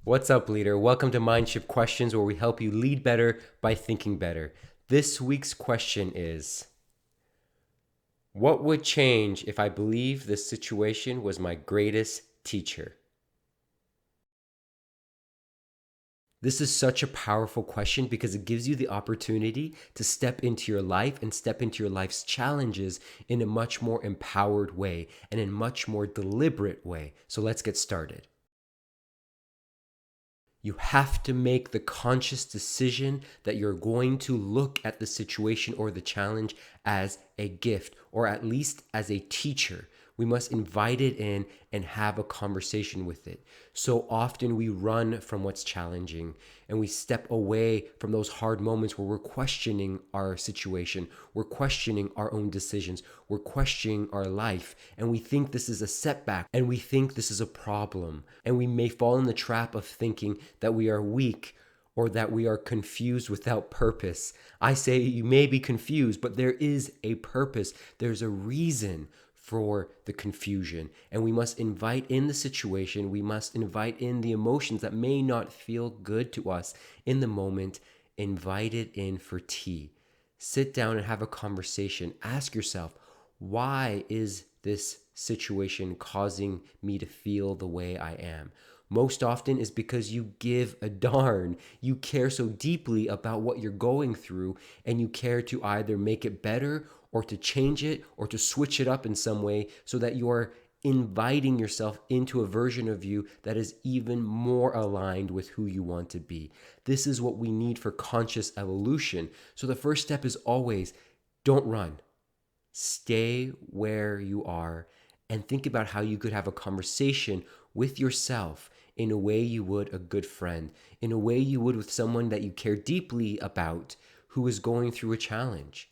What's up, leader? Welcome to MindShift Questions, where we help you lead better by thinking better. This week's question is, what would change if I believe this situation was my greatest teacher? This is such a powerful question because it gives you the opportunity to step into your life and step into your life's challenges in a much more empowered way and in a much more deliberate way. So let's get started. You have to make the conscious decision that you're going to look at the situation or the challenge as a gift, or at least as a teacher. We must invite it in and have a conversation with it. So often we run from what's challenging and we step away from those hard moments where we're questioning our situation, we're questioning our own decisions, we're questioning our life, and we think this is a setback and we think this is a problem. And we may fall in the trap of thinking that we are weak or that we are confused without purpose. I say you may be confused, but there is a purpose. There's a reason for the confusion. And we must invite in the situation. We must invite in the emotions that may not feel good to us in the moment. Invite it in for tea. Sit down and have a conversation. Ask yourself, why is this situation causing me to feel the way I am? Most often is because you give a darn. You care so deeply about what you're going through, and you care to either make it better or to change it or to switch it up in some way so that you are inviting yourself into a version of you that is even more aligned with who you want to be. This is what we need for conscious evolution. So the first step is always don't run. Stay where you are and think about how you could have a conversation with yourself in a way you would a good friend, in a way you would with someone that you care deeply about who is going through a challenge.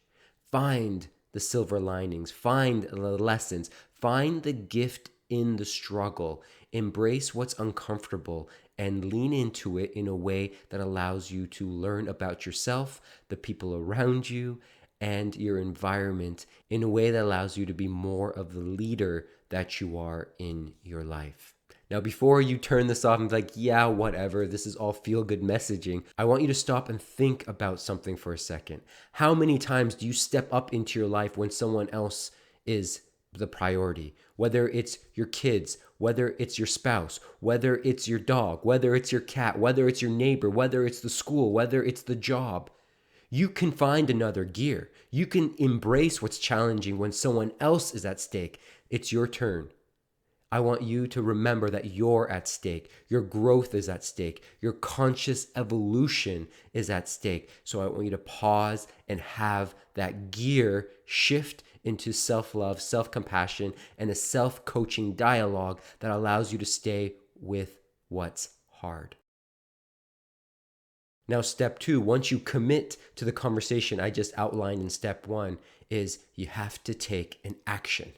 Find the silver linings, find the lessons, find the gift in the struggle. Embrace what's uncomfortable and lean into it in a way that allows you to learn about yourself, the people around you, and your environment in a way that allows you to be more of the leader that you are in your life. Now, before you turn this off and be like, yeah, whatever, this is all feel-good messaging, I want you to stop and think about something for a second. How many times do you step up into your life when someone else is the priority? Whether it's your kids, whether it's your spouse, whether it's your dog, whether it's your cat, whether it's your neighbor, whether it's the school, whether it's the job. You can find another gear. You can embrace what's challenging when someone else is at stake. It's your turn. I want you to remember that you're at stake. Your growth is at stake. Your conscious evolution is at stake. So I want you to pause and have that gear shift into self-love, self-compassion, and a self-coaching dialogue that allows you to stay with what's hard. Now, step two, once you commit to the conversation I just outlined in step one, is you have to take an action.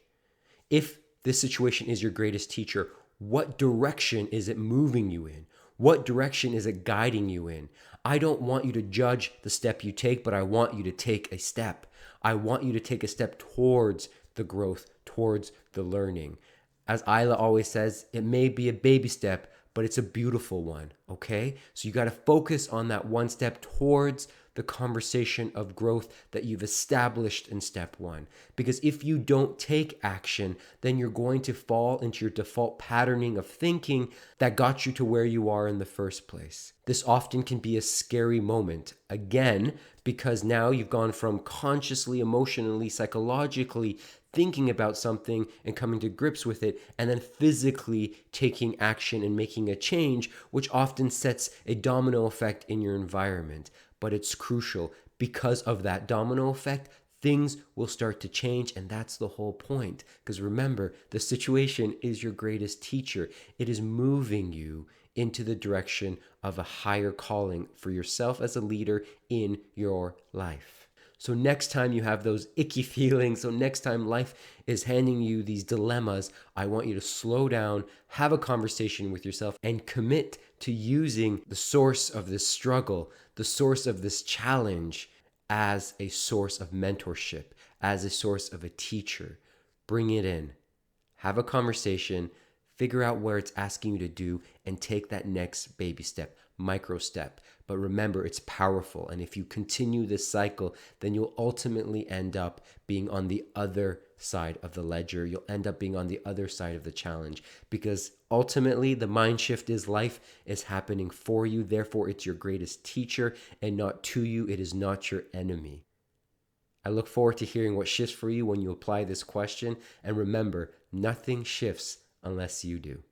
If this situation is your greatest teacher, what direction is it moving you in? What direction is it guiding you in? I don't want you to judge the step you take, but I want you to take a step. I want you to take a step towards the growth, towards the learning. As Isla always says, it may be a baby step, but it's a beautiful one, okay? So you got to focus on that one step towards the conversation of growth that you've established in step one. Because if you don't take action, then you're going to fall into your default patterning of thinking that got you to where you are in the first place. This often can be a scary moment, again, because now you've gone from consciously, emotionally, psychologically thinking about something and coming to grips with it, and then physically taking action and making a change, which often sets a domino effect in your environment. But it's crucial because of that domino effect. Things will start to change, and that's the whole point. Because remember, the situation is your greatest teacher. It is moving you into the direction of a higher calling for yourself as a leader in your life. So next time you have those icky feelings, so next time life is handing you these dilemmas, I want you to slow down, have a conversation with yourself, and commit to using the source of this struggle, the source of this challenge, as a source of mentorship, as a source of a teacher. Bring it in. Have a conversation. Figure out where it's asking you to do and take that next baby step, micro step. But remember, it's powerful. And if you continue this cycle, then you'll ultimately end up being on the other side of the ledger. You'll end up being on the other side of the challenge, because ultimately the mind shift is life is happening for you. Therefore, it's your greatest teacher and not to you. It is not your enemy. I look forward to hearing what shifts for you when you apply this question. And remember, nothing shifts unless you do.